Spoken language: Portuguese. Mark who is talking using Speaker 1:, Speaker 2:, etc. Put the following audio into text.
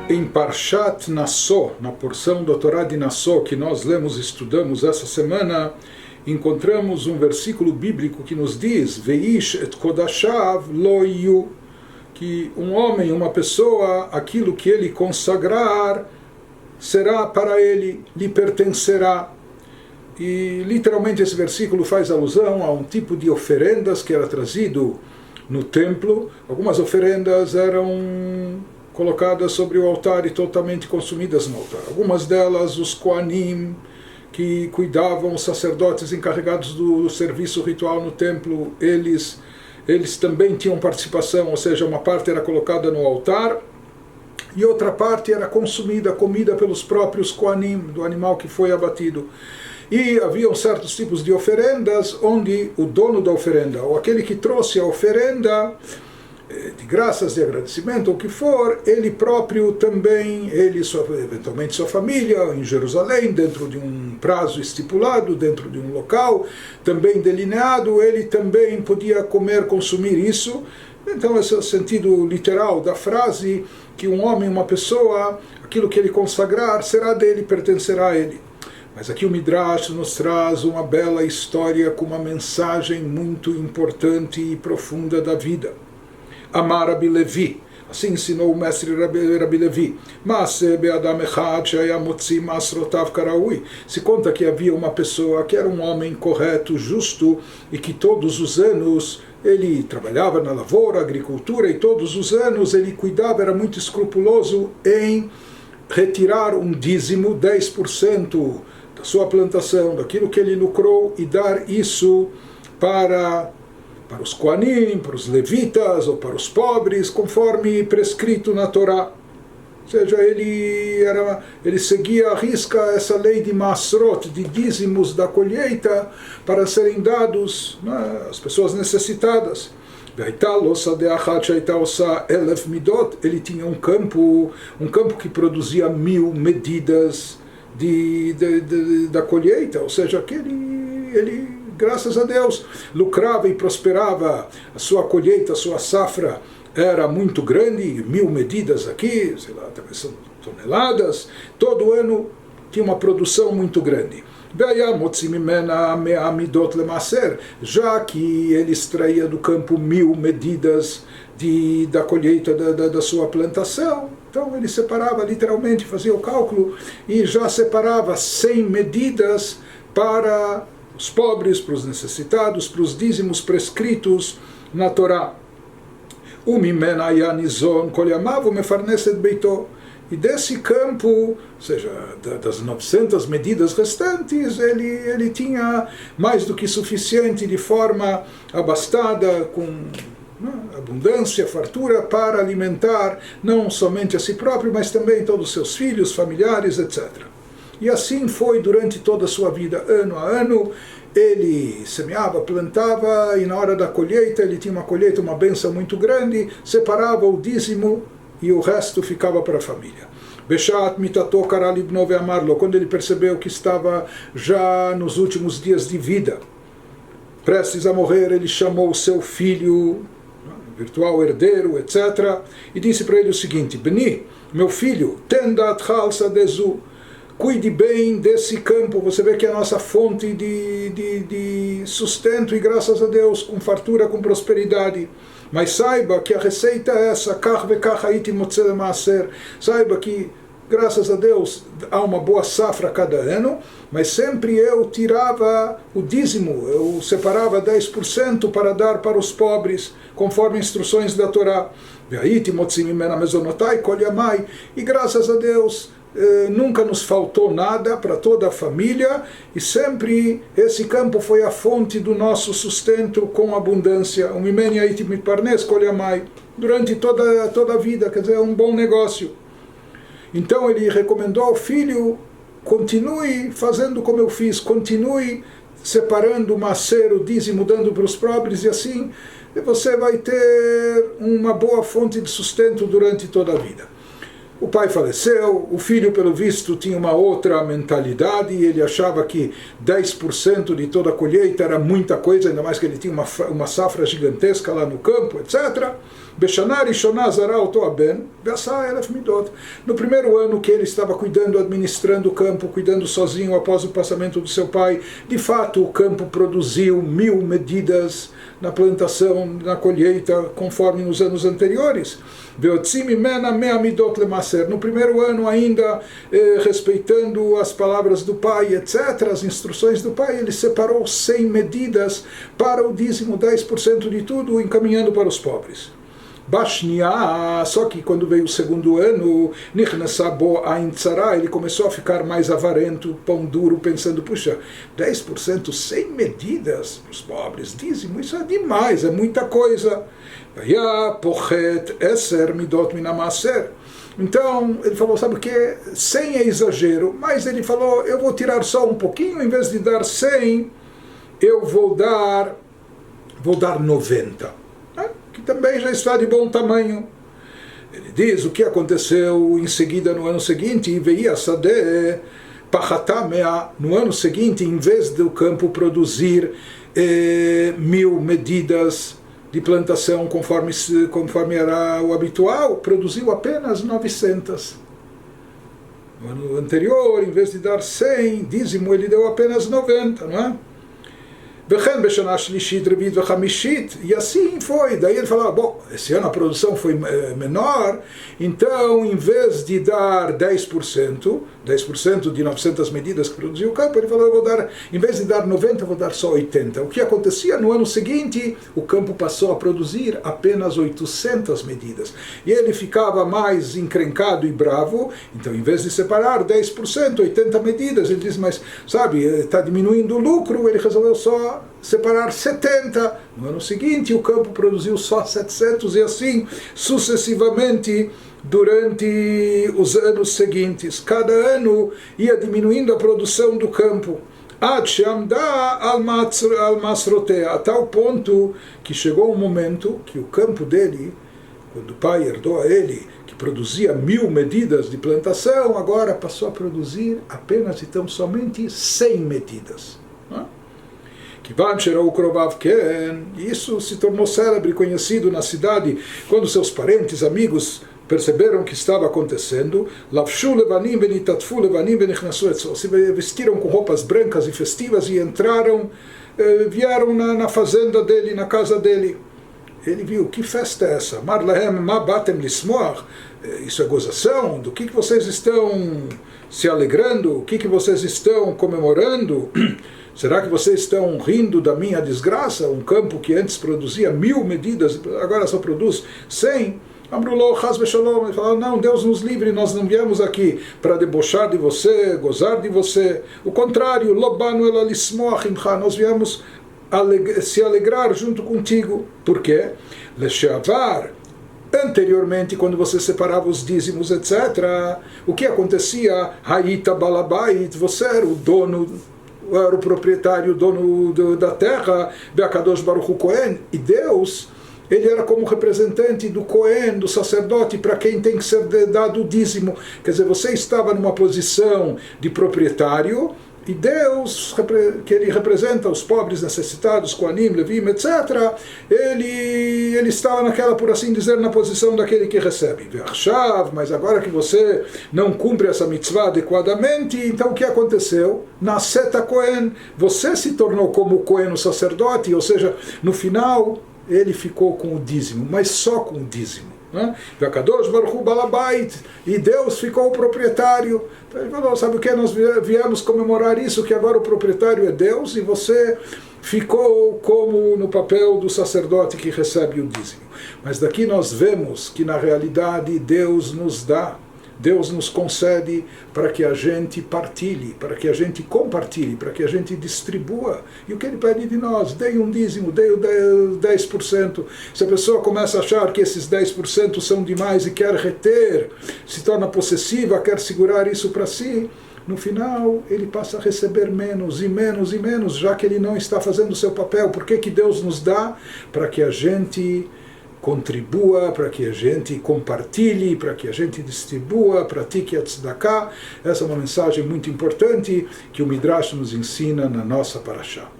Speaker 1: Em Parshat Nassó, na porção da Torá de Nassó que nós lemos e estudamos essa semana, encontramos um versículo bíblico que nos diz: Veish et kodashav lo yu, que um homem, uma pessoa, aquilo que ele consagrar será para ele, lhe pertencerá. E literalmente esse versículo faz alusão a um tipo de oferendas que era trazido no templo. Algumas oferendas eram colocadas sobre o altar e totalmente consumidas no altar. Algumas delas, os Koanim, que cuidavam, os sacerdotes encarregados do serviço ritual no templo, eles também tinham participação, ou seja, uma parte era colocada no altar e outra parte era consumida, comida pelos próprios Koanim, do animal que foi abatido. E haviam certos tipos de oferendas onde o dono da oferenda, ou aquele que trouxe a oferenda, de graças, de agradecimento, ou o que for, ele próprio também, eventualmente sua família, em Jerusalém, dentro de um prazo estipulado, dentro de um local também delineado, ele também podia comer, consumir isso. Então esse é o sentido literal da frase, que um homem, uma pessoa, aquilo que ele consagrar será dele, pertencerá a ele. Mas aqui o Midrash nos traz uma bela história com uma mensagem muito importante e profunda da vida. Amar Rabi Levi, assim ensinou o mestre Rabi Levi. Se conta que havia uma pessoa que era um homem correto, justo, e que todos os anos ele trabalhava na lavoura, agricultura, e todos os anos ele cuidava, era muito escrupuloso em retirar um dízimo, 10% da sua plantação, daquilo que ele lucrou, e dar isso para os Koanim, para os levitas ou para os pobres, conforme prescrito na Torá. Ou seja, ele seguia à risca essa lei de Masrot, de dízimos da colheita, para serem dados às pessoas necessitadas. Ele tinha um campo que produzia 1000 medidas da colheita, ou seja, que ele graças a Deus, lucrava e prosperava, a sua colheita, a sua safra era muito grande, 1000 medidas aqui, sei lá, talvez são toneladas, todo ano tinha uma produção muito grande. Já que ele extraía do campo 1000 medidas da colheita da sua plantação, então ele separava literalmente, fazia o cálculo, e já separava 100 medidas para os pobres, para os necessitados, para os dízimos prescritos na Torá. E desse campo, ou seja, das 900 medidas restantes, ele tinha mais do que suficiente, de forma abastada, com abundância, fartura, para alimentar não somente a si próprio, mas também todos os seus filhos, familiares, etc. E assim foi durante toda a sua vida, ano a ano. Ele semeava, plantava, e na hora da colheita, ele tinha uma colheita, uma bênção muito grande, separava o dízimo e o resto ficava para a família. Beshat mitato kara libno ve'amarlo, quando ele percebeu que estava já nos últimos dias de vida, prestes a morrer, ele chamou o seu filho, virtual herdeiro, etc., e disse para ele o seguinte: Beni, meu filho, tendat chalsa dezu, cuide bem desse campo. Você vê que é a nossa fonte de sustento, e graças a Deus, com fartura, com prosperidade. Mas saiba que a receita é essa: saiba que, graças a Deus, há uma boa safra cada ano, mas sempre eu tirava o dízimo, eu separava 10% para dar para os pobres, conforme instruções da Torá. E graças a Deus, nunca nos faltou nada para toda a família, e sempre esse campo foi a fonte do nosso sustento com abundância. Durante toda a vida, quer dizer, é um bom negócio. Então ele recomendou ao filho: continue fazendo como eu fiz, continue separando o macer, o dízimo, dando para os pobres, e assim você vai ter uma boa fonte de sustento durante toda a vida. O pai faleceu, o filho, pelo visto, tinha uma outra mentalidade, e ele achava que 10% de toda a colheita era muita coisa, ainda mais que ele tinha uma safra gigantesca lá no campo, etc. No primeiro ano que ele estava cuidando, administrando o campo, cuidando sozinho após o passamento do seu pai, de fato o campo produziu 1000 medidas na plantação, na colheita, conforme nos anos anteriores. No primeiro ano ainda, respeitando as palavras do pai, etc., as instruções do pai, ele separou 100 medidas para o dízimo, 10% de tudo, encaminhando para os pobres. Bashnia, só que quando veio o segundo ano, ele começou a ficar mais avarento, pão duro, pensando, puxa, 10%, 100 medidas para os pobres, dízimo, isso é demais, é muita coisa. Então ele falou, sabe o que? 100 é exagero, mas ele falou, eu vou tirar só um pouquinho, em vez de dar 100, eu vou dar 90. Que também já está de bom tamanho. Ele diz o que aconteceu em seguida no ano seguinte, no ano seguinte, em vez do campo produzir 1000 medidas de plantação conforme era o habitual, produziu apenas 900. No ano anterior, em vez de dar 100 dízimo, ele deu apenas 90, não é? E assim foi. Daí ele falou, bom, esse ano a produção foi menor, então em vez de dar 10% de 900 medidas que produziu o campo, ele falou, em vez de dar 90, eu vou dar só 80. O que acontecia no ano seguinte, o campo passou a produzir apenas 800 medidas. E ele ficava mais encrencado e bravo, então em vez de separar 10%, 80 medidas, ele diz, mas sabe, está diminuindo o lucro, ele resolveu só separar 70. No ano seguinte o campo produziu só 700 e assim sucessivamente durante os anos seguintes. Cada ano ia diminuindo a produção do campo, a tal ponto que chegou um momento que o campo dele, quando o pai herdou a ele, que produzia 1000 medidas de plantação, agora passou a produzir apenas então somente 100 medidas. Isso se tornou célebre e conhecido na cidade quando seus parentes, amigos perceberam o que estava acontecendo. Se vestiram com roupas brancas e festivas e vieram na fazenda dele, na casa dele. Ele viu, que festa é essa? Isso é gozação? Do que vocês estão se alegrando? O que vocês estão comemorando? Será que vocês estão rindo da minha desgraça? Um campo que antes produzia 1000 medidas, agora só produz 100? Amrullah, Chaz Veshalom. Ele falou, não, Deus nos livre, nós não viemos aqui para debochar de você, gozar de você. O contrário, Lobanu ela lismoach imcha, nós viemos se alegrar junto contigo. Por quê? Leshavar. Anteriormente, quando você separava os dízimos, etc., o que acontecia? Haita balabait, você era o dono, era o proprietário, o dono da terra, Beakadosh Baruch Hu Kohen, e Deus, ele era como representante do Kohen, do sacerdote, para quem tem que ser dado o dízimo. Quer dizer, você estava numa posição de proprietário, e Deus, que ele representa os pobres necessitados, Kohanim, Levim, etc., ele estava naquela, por assim dizer, na posição daquele que recebe. Mas agora que você não cumpre essa mitzvah adequadamente, então o que aconteceu? Na seta Kohen, você se tornou como o Kohen, o sacerdote, ou seja, no final ele ficou com o dízimo, mas só com o dízimo. Vakadosh Baruch Hu Balabait, e Deus ficou o proprietário. Então ele falou, sabe o que? Nós viemos comemorar isso, que agora o proprietário é Deus, e você ficou como no papel do sacerdote que recebe o dízimo. Mas daqui nós vemos que na realidade Deus nos dá, Deus nos concede para que a gente partilhe, para que a gente compartilhe, para que a gente distribua. E o que ele pede de nós? Dei um dízimo, dei o 10%. Se a pessoa começa a achar que esses 10% são demais e quer reter, se torna possessiva, quer segurar isso para si, no final ele passa a receber menos e menos e menos, já que ele não está fazendo o seu papel. Por que Deus nos dá? Para que a gente contribua, para que a gente compartilhe, para que a gente distribua, pratique a tzedakah. Essa é uma mensagem muito importante que o Midrash nos ensina na nossa parashá.